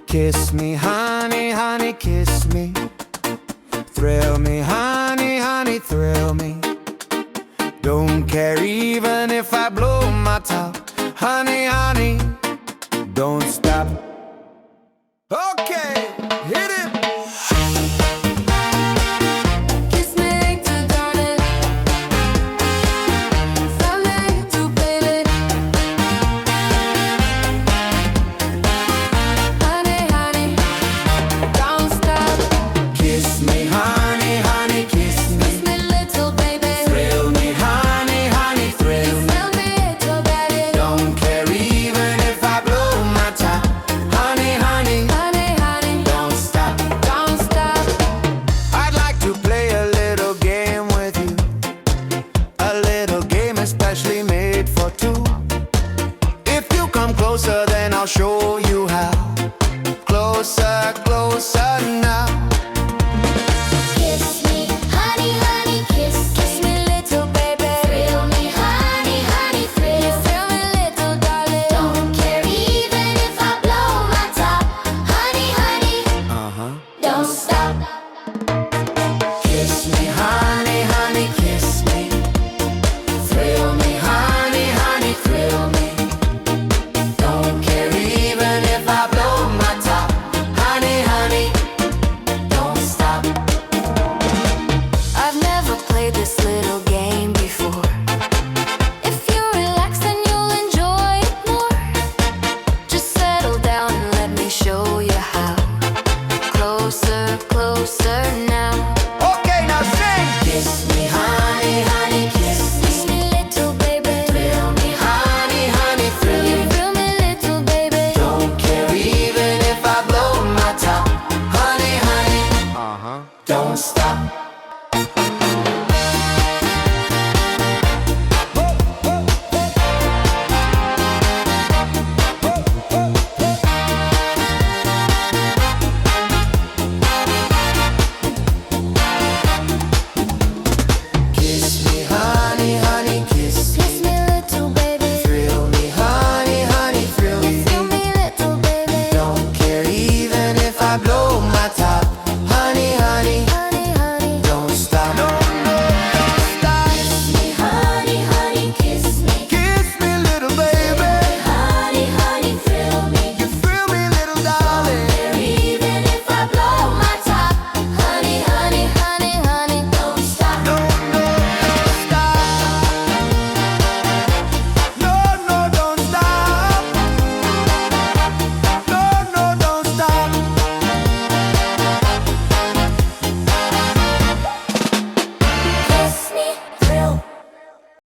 Kiss me, honey, honey, kiss me. Thrill me, honey, honey, thrill me. Don't care even if I blow my top. Honey, honey, don't stop. Okay, hit it. Kiss me to darling, from me to baby. Honey, honey, don't stop. Kiss me, honey, honey, kiss me. Kiss me little baby. Thrill me, honey, honey, thrill me. Tell me little baby. Don't care even if I blow my top. Honey, honey, Honey, honey, don't stop. don't stop. I'd like to play a little game with you. A little game especially made for two. If you come closer, then I'll show you how. Closer,